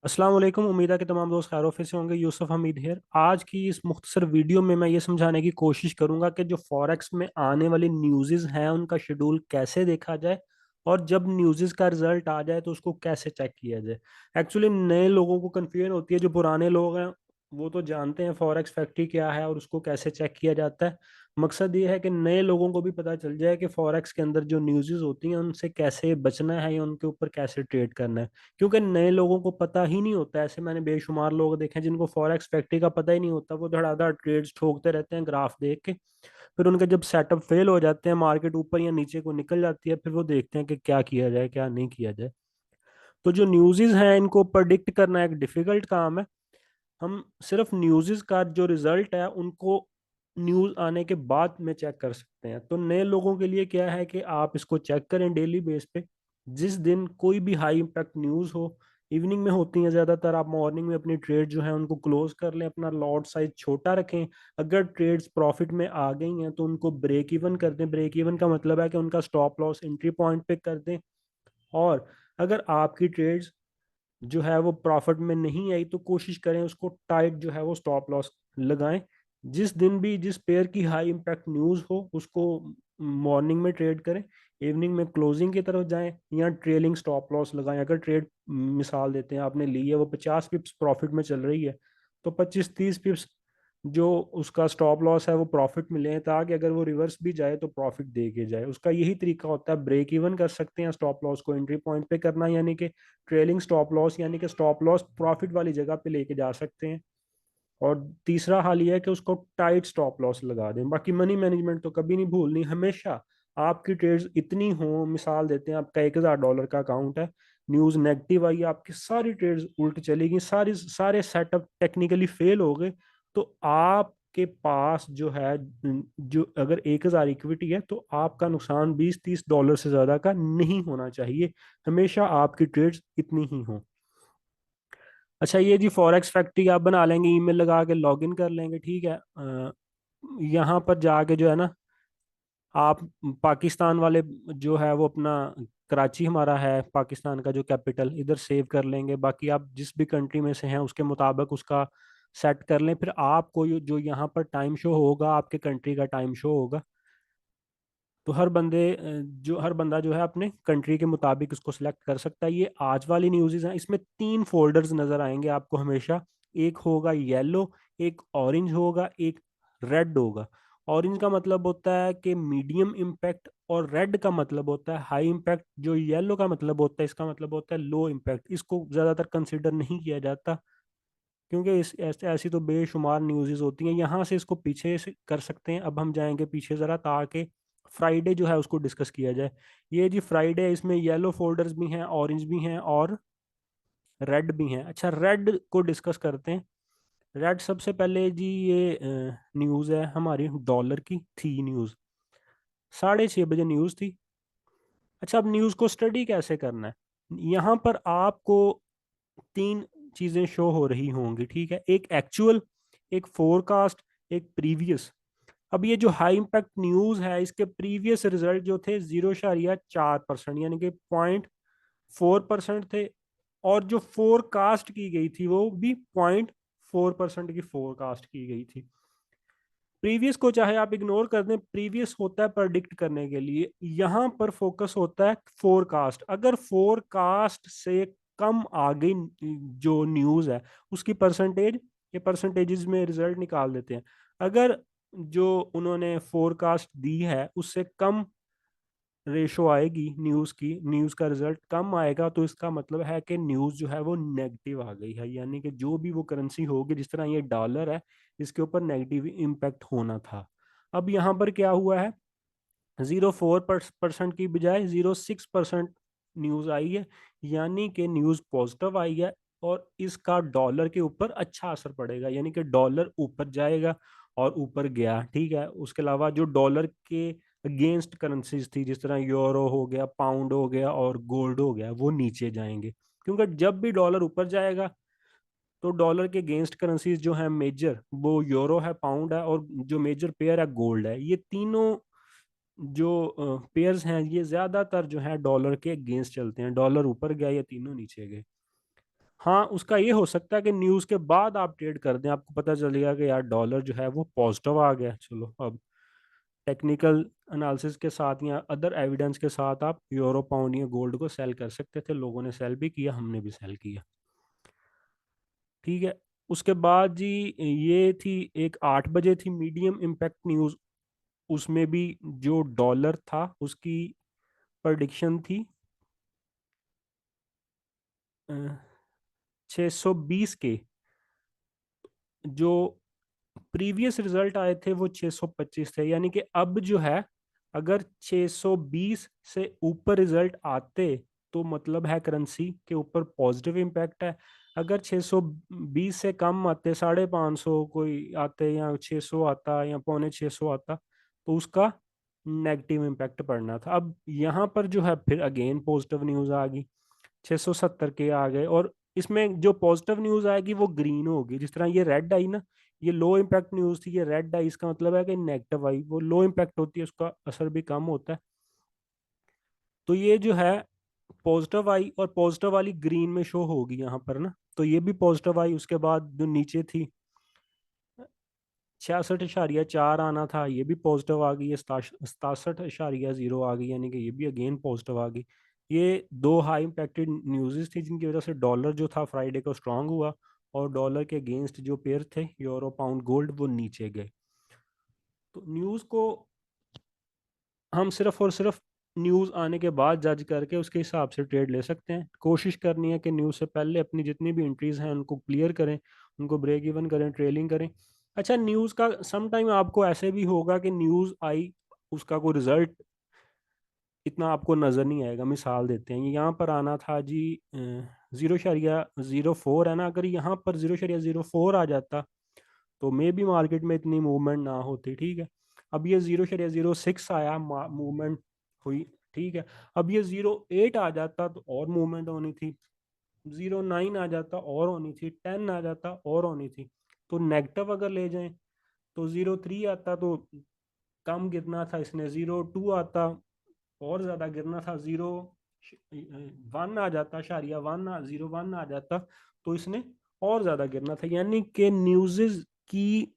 अस्सलाम वालेकुम। उम्मीद है कि तमाम दोस्त खैर ऑफिस से होंगे। यूसुफ हमीद हेयर। आज की इस मुख्तसर वीडियो में मैं ये समझाने की कोशिश करूंगा कि जो फॉरेक्स में आने वाली न्यूज़ेस हैं उनका शेड्यूल कैसे देखा जाए, और जब न्यूज़ेस का रिजल्ट आ जाए तो उसको कैसे चेक किया जाए। एक्चुअली नए लोगों को कन्फ्यूजन होती है, जो पुराने लोग हैं वो तो जानते हैं फॉरेक्स फैक्ट्री क्या है और उसको कैसे चेक किया जाता है। मकसद ये है कि नए लोगों को भी पता चल जाए कि फॉरेक्स के अंदर जो न्यूज़ेस होती हैं उनसे कैसे बचना है या उनके ऊपर कैसे ट्रेड करना है। क्योंकि नए लोगों को पता ही नहीं होता। ऐसे मैंने बेशुमार लोग देखे हैं जिनको फॉरेक्स फैक्ट्री का पता ही नहीं होता। वो धड़ाधड़ ट्रेड्स ठोकते रहते हैं ग्राफ देख के। फिर उनके जब सेटअप फेल हो जाते हैं, मार्केट ऊपर या नीचे को निकल जाती है, फिर वो देखते हैं कि क्या किया जाए क्या नहीं किया जाए। तो जो न्यूज़ेस हैं इनको प्रेडिक्ट करना एक डिफिकल्ट काम है। हम सिर्फ न्यूज़ेस का जो रिजल्ट है उनको न्यूज़ आने के बाद में चेक कर सकते हैं। तो नए लोगों के लिए क्या है कि आप इसको चेक करें डेली बेस पे। जिस दिन कोई भी हाई इम्पैक्ट न्यूज़ हो, इवनिंग में होती हैं ज़्यादातर, आप मॉर्निंग में अपनी ट्रेड जो है उनको क्लोज कर लें, अपना लॉट साइज छोटा रखें। अगर ट्रेड्स प्रॉफिट में आ गई हैं तो उनको ब्रेक इवन कर दें। ब्रेक इवन का मतलब है कि उनका स्टॉप लॉस एंट्री पॉइंट पे कर दें। और अगर आपकी ट्रेड्स जो है वो प्रॉफिट में नहीं आई तो कोशिश करें उसको टाइट जो है वो स्टॉप लॉस लगाएं। जिस दिन भी जिस पेयर की हाई इम्पैक्ट न्यूज़ हो उसको मॉर्निंग में ट्रेड करें, इवनिंग में क्लोजिंग की तरफ जाएं या ट्रेलिंग स्टॉप लॉस लगाएं। अगर ट्रेड मिसाल देते हैं आपने ली है, वो 50 पिप्स प्रॉफिट में चल रही है, तो 25-30 पिप्स जो उसका स्टॉप लॉस है वो प्रॉफिट में लें, ताकि अगर वो रिवर्स भी जाए तो प्रॉफिट दे के जाए। उसका यही तरीका होता है। ब्रेक इवन कर सकते हैं, स्टॉप लॉस को एंट्री पॉइंट पे करना, यानी कि ट्रेलिंग स्टॉप लॉस, यानी कि स्टॉप लॉस प्रॉफिट वाली जगह पे लेके जा सकते हैं। और तीसरा हाल यह है कि उसको टाइट स्टॉप लॉस लगा दें। बाकी मनी मैनेजमेंट तो कभी नहीं भूलनी। हमेशा आपकी ट्रेड्स इतनी हो, मिसाल देते हैं आपका $1000 का अकाउंट है, न्यूज़ नेगेटिव आई, आपकी सारी ट्रेड्स उल्ट चलेगी, सारे सेटअप टेक्निकली फेल हो गए, तो आपके पास जो है, जो अगर 1000 इक्विटी है तो आपका नुकसान $20-30 से ज्यादा का नहीं होना चाहिए। हमेशा आपकी ट्रेड्स इतनी ही हो। अच्छा, ये जी फॉरेक्स फैक्ट्री आप बना लेंगे, ईमेल लगा के लॉगिन कर लेंगे, ठीक है। यहाँ पर जाके जो है ना, आप पाकिस्तान वाले जो है वो अपना कराची हमारा है पाकिस्तान का जो कैपिटल, इधर सेव कर लेंगे। बाकी आप जिस भी कंट्री में से हैं उसके मुताबिक उसका सेट कर लें। फिर आपको जो यहाँ पर टाइम शो होगा आपके कंट्री का टाइम शो होगा। तो हर बंदा जो है अपने कंट्री के मुताबिक उसको सिलेक्ट कर सकता है। ये आज वाली न्यूज़ हैं, इसमें 3 फोल्डर्स नजर आएंगे आपको हमेशा। एक होगा येलो, एक ऑरेंज होगा, एक रेड होगा। ऑरेंज का मतलब होता है कि मीडियम इम्पैक्ट, और रेड का मतलब होता है हाई इम्पैक्ट। जो येलो का मतलब होता है, इसका मतलब होता है लो इम्पैक्ट। इसको ज्यादातर कंसिडर नहीं किया जाता, क्योंकि ऐसी तो बेशुमार न्यूज़ होती हैं। यहाँ से इसको पीछे से कर सकते हैं। अब हम जाएंगे पीछे ज़रा, ताकि फ्राइडे जो है उसको डिस्कस किया जाए। ये जी फ्राइडे, इसमें येलो फोल्डर्स भी हैं, ऑरेंज भी हैं और रेड भी हैं। अच्छा, रेड को डिस्कस करते हैं। रेड सबसे पहले जी, ये न्यूज़ है हमारी डॉलर की थी न्यूज़। 6:30 बजे न्यूज़ थी। अच्छा, अब न्यूज़ को स्टडी कैसे करना है। यहाँ पर आपको 3 चीजें शो हो रही होंगी, ठीक है। एक एक्चुअल, एक फोरकास्ट, एक प्रीवियस। अब ये जो हाई इम्पैक्ट न्यूज है इसके प्रीवियस रिजल्ट जो थे 0.4%, यानी कि 0.4% थे। और जो फोरकास्ट की गई थी वो भी 0.4% की फोरकास्ट की गई थी। प्रीवियस को चाहे आप इग्नोर कर दें, प्रीवियस होता है प्रडिक्ट करने के लिए। यहाँ पर फोकस होता है फोरकास्ट। अगर फोरकास्ट से कम आ गई जो न्यूज़ है उसकी परसेंटेज, ये परसेंटेजेस में रिजल्ट निकाल देते हैं। अगर जो उन्होंने फोरकास्ट दी है उससे कम रेशो आएगी न्यूज़ की, न्यूज़ का रिजल्ट कम आएगा, तो इसका मतलब है कि न्यूज़ जो है वो नेगेटिव आ गई है। यानी कि जो भी वो करेंसी होगी, जिस तरह ये डॉलर है, इसके ऊपर नेगेटिव इम्पैक्ट होना था। अब यहाँ पर क्या हुआ है, 0.4% की बजाय 0.6% न्यूज़ आई है, यानी कि न्यूज़ पॉजिटिव आई है। और इसका डॉलर के ऊपर अच्छा असर पड़ेगा, यानी कि डॉलर ऊपर जाएगा और ऊपर गया, ठीक है। उसके अलावा जो डॉलर के अगेंस्ट करेंसीज थी, जिस तरह यूरो हो गया, पाउंड हो गया और गोल्ड हो गया, वो नीचे जाएंगे। क्योंकि जब भी डॉलर ऊपर जाएगा तो डॉलर के अगेंस्ट करेंसीज जो है मेजर, वो यूरो है, पाउंड है, और जो मेजर पेयर है गोल्ड है। ये तीनों जो पेयर्स हैं ये ज्यादातर जो है डॉलर के अगेंस्ट चलते हैं। डॉलर ऊपर गया, ये तीनों नीचे गए। हाँ, उसका ये हो सकता है कि न्यूज़ के बाद आप ट्रेड कर दें, आपको पता चलेगा कि यार डॉलर जो है वो पॉजिटिव आ गया, चलो अब टेक्निकल एनालिसिस के साथ या अदर एविडेंस के साथ आप यूरो पाउंड या गोल्ड को सेल कर सकते थे। लोगों ने सेल भी किया, हमने भी सेल किया। ठीक है। उसके बाद जी, ये थी एक 8 बजे थी मीडियम इम्पैक्ट न्यूज़। उसमें भी जो डॉलर था उसकी प्रडिक्शन थी 620 के। जो प्रीवियस रिजल्ट आए थे वो 625 थे, यानी कि अब जो है, अगर 620 से ऊपर रिजल्ट आते तो मतलब है करेंसी के ऊपर पॉजिटिव इम्पैक्ट है। अगर 620 से कम आते, 550 कोई आते या 600 आता या पौने 600 आता, तो उसका नेगेटिव इम्पैक्ट पड़ना था। अब यहाँ पर जो है फिर अगेन पॉजिटिव न्यूज़ आ गई, 670 के आ गए। और इसमें जो पॉजिटिव न्यूज़ आएगी वो ग्रीन होगी, जिस तरह ये रेड आई ना, ये लो इम्पैक्ट न्यूज़ थी, ये रेड आई, इसका मतलब है कि नेगेटिव आई वो लो इम्पैक्ट होती है, उसका असर भी कम होता है। तो ये जो है पॉजिटिव आई, और पॉजिटिव वाली ग्रीन में शो होगी यहाँ पर ना, तो ये भी पॉजिटिव आई। उसके बाद जो नीचे थी 66.4 आना था, ये भी पॉजिटिव आ गई है, 67.0 आ गई, यानी कि ये भी अगेन पॉजिटिव आ गई। ये दो हाई इम्पैक्टेड न्यूज़ थी जिनकी वजह से डॉलर जो था फ्राइडे को स्ट्रांग हुआ, और डॉलर के अगेंस्ट जो पेयर थे यूरो पाउंड गोल्ड वो नीचे गए। तो न्यूज़ को हम सिर्फ और सिर्फ न्यूज़ आने के बाद जज करके उसके हिसाब से ट्रेड ले सकते हैं। कोशिश करनी है कि न्यूज़ से पहले अपनी जितनी भी एंट्रीज हैं उनको क्लियर करें, उनको ब्रेक इवन करें, ट्रेलिंग करें। अच्छा, न्यूज़ का सम टाइम आपको ऐसे भी होगा कि न्यूज़ आई, उसका कोई रिजल्ट इतना आपको नज़र नहीं आएगा। मिसाल देते हैं, यहाँ पर आना था जी 0.04 है ना, अगर यहाँ पर 0.04 आ जाता तो मे भी मार्केट में इतनी मूवमेंट ना होती। ठीक है। अब ये 0.06 आया, मूवमेंट हुई। ठीक है। अब ये 0.8 आ जाता तो और मूवमेंट होनी थी, 0.9 आ जाता और होनी थी, 10 आ जाता और होनी थी। तो नेगेटिव अगर ले जाएं तो 0.3 आता तो कम गिरना था इसने, 0.2 आता और ज्यादा गिरना था, 0.1 आ जाता, शारिया 0.1 आ जाता तो इसने और ज्यादा गिरना था। यानी कि न्यूज़ की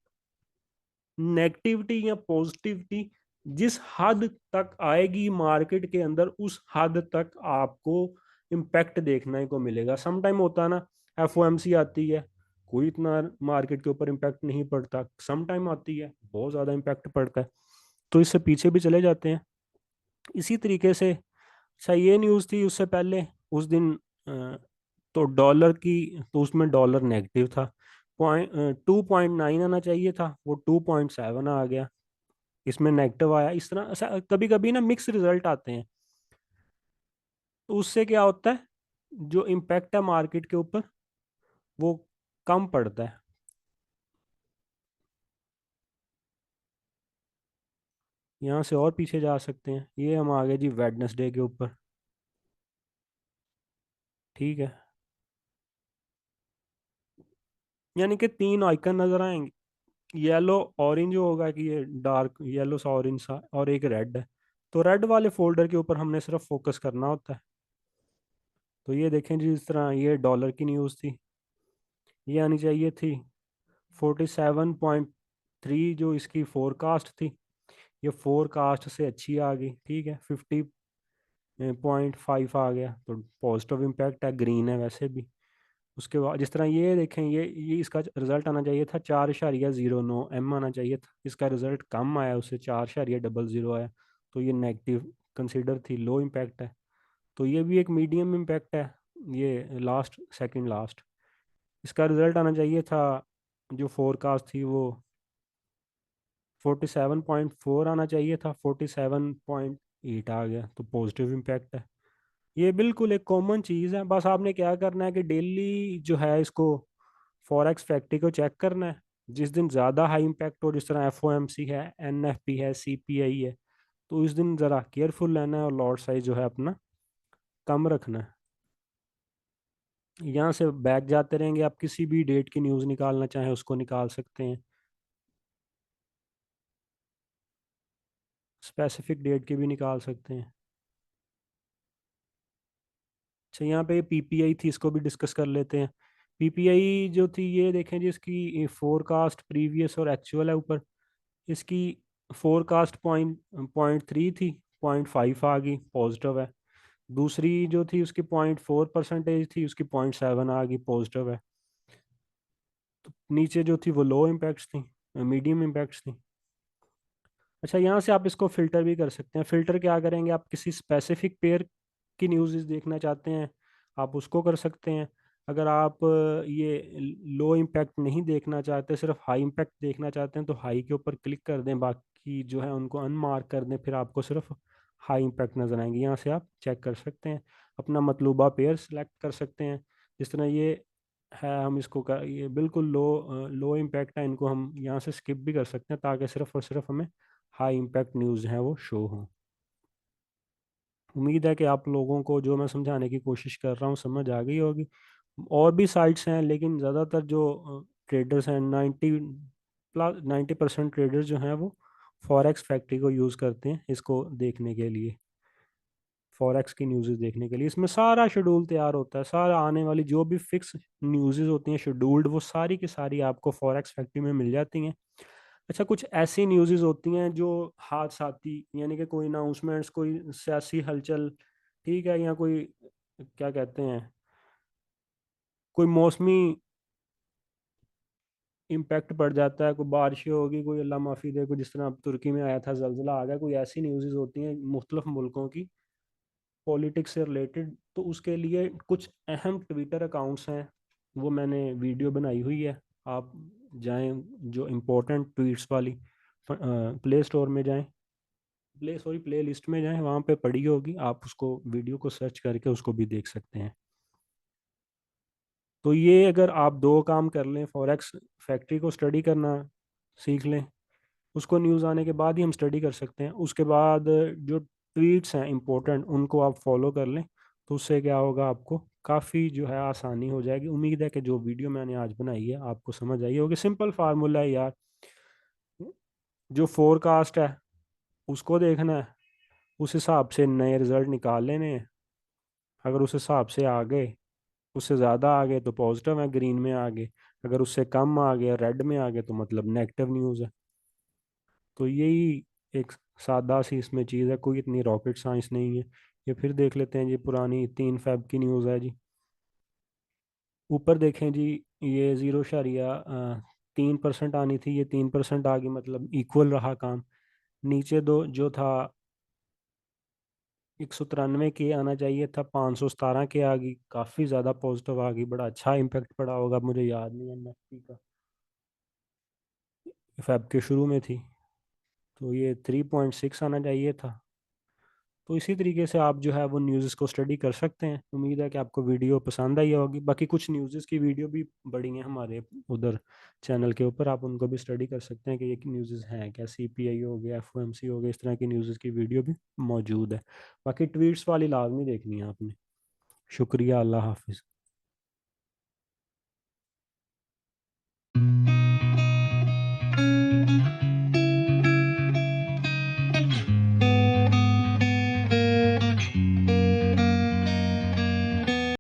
नेगेटिविटी या पॉजिटिविटी जिस हद तक आएगी मार्केट के अंदर, उस हद तक आपको इम्पैक्ट देखने को मिलेगा। सम टाइम होता है ना, एफओएमसी आती है, कोई इतना मार्केट के ऊपर इम्पैक्ट नहीं पड़ता, सम टाइम आती है बहुत ज़्यादा इम्पैक्ट पड़ता है, तो इससे पीछे भी चले जाते हैं। इसी तरीके से अच्छा, ये न्यूज़ थी उससे पहले उस दिन, तो डॉलर की, तो उसमें डॉलर नेगेटिव था, 2.9 आना चाहिए था, वो 2.7 आ गया, इसमें नेगेटिव आया। इस तरह कभी कभी ना मिक्स रिजल्ट आते हैं, तो उससे क्या होता है, जो इम्पैक्ट है मार्केट के ऊपर वो कम पड़ता है। यहाँ से और पीछे जा सकते हैं, ये हम आ गए जी वेडनेसडे के ऊपर। ठीक है। यानी कि तीन आइकन नजर आएंगे, येलो ऑरेंज होगा कि ये डार्क येलो सा ऑरेंज सा, और एक रेड है। तो रेड वाले फोल्डर के ऊपर हमने सिर्फ फोकस करना होता है। तो ये देखें जी, इस तरह ये डॉलर की न्यूज़ थी, ये आनी चाहिए थी 47.3, जो इसकी फोरकास्ट थी, ये फोरकास्ट से अच्छी आ गई। ठीक है, 50.5 आ गया, तो पॉजिटिव इम्पैक्ट है, ग्रीन है वैसे भी। उसके बाद जिस तरह ये देखें, ये इसका रिजल्ट आना चाहिए था 4.09 आना चाहिए था, इसका रिजल्ट कम आया, उससे 4.00 आया, तो ये नेगेटिव कंसीडर थी, लो इम्पैक्ट है। तो ये भी एक मीडियम इम्पैक्ट है, ये लास्ट सेकंड लास्ट। इसका रिजल्ट आना चाहिए था, जो फोरकास्ट थी वो 47.4 आना चाहिए था, 47.8 आ गया, तो पॉजिटिव इम्पैक्ट है। ये बिल्कुल एक कॉमन चीज़ है, बस आपने क्या करना है कि डेली जो है इसको फॉरेक्स फैक्ट्री को चेक करना है। जिस दिन ज़्यादा हाई इम्पैक्ट हो, जिस तरह एफओएमसी है, एनएफपी है, सीपीआई है, तो इस दिन ज़रा केयरफुल रहना है और लॉट साइज जो है अपना कम रखना है। यहाँ से बैक जाते रहेंगे, आप किसी भी डेट की न्यूज़ निकालना चाहें उसको निकाल सकते हैं, स्पेसिफिक डेट की भी निकाल सकते हैं। अच्छा, यहाँ पे पीपीआई थी, इसको भी डिस्कस कर लेते हैं। पीपीआई जो थी, ये देखें जी, इसकी फोरकास्ट प्रीवियस और एक्चुअल है ऊपर। इसकी फोरकास्ट पॉइंट 3 थी, 0.5 आ गई, पॉजिटिव है। दूसरी जो थी उसकी 0.4% थी, उसकी 0.7 आ गई, पॉजिटिव है। तो नीचे जो थी वो लो इम्पैक्ट्स थी, मीडियम इम्पैक्ट्स थी। अच्छा, यहाँ से आप इसको फिल्टर भी कर सकते हैं। फिल्टर क्या करेंगे, आप किसी स्पेसिफिक पेयर की न्यूज़ देखना चाहते हैं, आप उसको कर सकते हैं। अगर आप ये लो इम्पैक्ट नहीं देखना चाहते, सिर्फ हाई इम्पैक्ट देखना चाहते हैं, तो हाई के ऊपर क्लिक कर दें, बाकी जो है उनको अनमार्क कर दें, फिर आपको सिर्फ हाई इम्पैक्ट नजर आएंगे। यहाँ से आप चेक कर सकते हैं, अपना मतलूबा पेयर सेलेक्ट कर सकते हैं। जिस तरह ये है, हम इसको ये बिल्कुल लो इम्पैक्ट है, इनको हम यहाँ से स्किप भी कर सकते हैं, ताकि सिर्फ और सिर्फ हमें हाई इम्पैक्ट न्यूज़ हैं वो शो हों। उम्मीद है कि आप लोगों को जो मैं समझाने की कोशिश कर रहा हूँ समझ आ गई होगी। और भी साइट्स हैं, लेकिन ज़्यादातर जो ट्रेडर्स हैं, 90% ट्रेडर्स जो हैं वो फॉरेक्स फैक्ट्री को यूज़ करते हैं इसको देखने के लिए, फॉरेक्स की न्यूज़ देखने के लिए। इसमें सारा शेड्यूल तैयार होता है, सारा आने वाली जो भी फिक्स न्यूज़ होती हैं शेड्यूल्ड, वो सारी की सारी आपको फॉरेक्स फैक्ट्री में मिल जाती हैं। अच्छा, कुछ ऐसी न्यूज़ होती हैं जो हादसाती, यानी कि कोई अनाउंसमेंट्स, कोई सियासी हलचल, ठीक है, या कोई क्या कहते हैं, कोई मौसमी इम्पैक्ट पड़ जाता है, कोई बारिश होगी, कोई अल्लाह माफ़ी दे, कोई जिस तरह अब तुर्की में आया था, जल्जिला आ गया, कोई ऐसी न्यूज़ होती हैं मुख्तलिफ मुल्कों की पॉलिटिक्स से रिलेटेड, तो उसके लिए कुछ अहम ट्विटर अकाउंट्स हैं, वो मैंने वीडियो बनाई हुई है। आप जाएं, जो इम्पोर्टेंट ट्वीट्स वाली प्ले स्टोर में जाएं, प्ले लिस्ट में जाएं, वहाँ पे पड़ी होगी, आप उसको वीडियो को सर्च करके उसको भी देख सकते हैं। तो ये अगर आप दो काम कर लें, फॉरेक्स फैक्ट्री को स्टडी करना सीख लें, उसको न्यूज़ आने के बाद ही हम स्टडी कर सकते हैं, उसके बाद जो ट्वीट्स हैं इंपॉर्टेंट उनको आप फॉलो कर लें, तो उससे क्या होगा, आपको काफ़ी जो है आसानी हो जाएगी। उम्मीद है कि जो वीडियो मैंने आज बनाई है आपको समझ आई होगी। सिंपल फार्मूला है यार, जो फोरकास्ट है उसको देखना है, उस हिसाब से नए रिजल्ट निकाल लेने हैं। अगर उस हिसाब से आ गए, उससे ज़्यादा आ गए तो पॉजिटिव है, ग्रीन में आ गए। अगर उससे कम आ गए, रेड में आ गए, तो मतलब नेगेटिव न्यूज़ है। तो यही एक सादा सी इसमें चीज़ है, कोई इतनी रॉकेट साइंस नहीं है। ये फिर देख लेते हैं जी, पुरानी 3 फेब की न्यूज़ है जी। ऊपर देखें जी, ये 0.3% आनी थी, ये 3% आ गई, मतलब इक्वल रहा काम। नीचे दो जो था 193 के आना चाहिए था, 517 के आ गई, काफ़ी ज़्यादा पॉजिटिव आ गई, बड़ा अच्छा इम्पेक्ट पड़ा होगा, मुझे याद नहीं है निफ्टी का, फेब के शुरू में थी। तो ये 3.6 आना चाहिए था। तो इसी तरीके से आप जो है वो न्यूज़ को स्टडी कर सकते हैं। उम्मीद है कि आपको वीडियो पसंद आई होगी। बाकी कुछ न्यूज़ की वीडियो भी बड़ी हैं हमारे उधर चैनल के ऊपर, आप उनको भी स्टडी कर सकते हैं कि ये न्यूज़ हैं क्या, सीपीआई हो गया, एफओएमसी हो गया, इस तरह की न्यूज़ की वीडियो भी मौजूद है। बाकी ट्वीट्स वाली लाजमी देखनी है आपने। शुक्रिया, अल्लाह हाफिज़।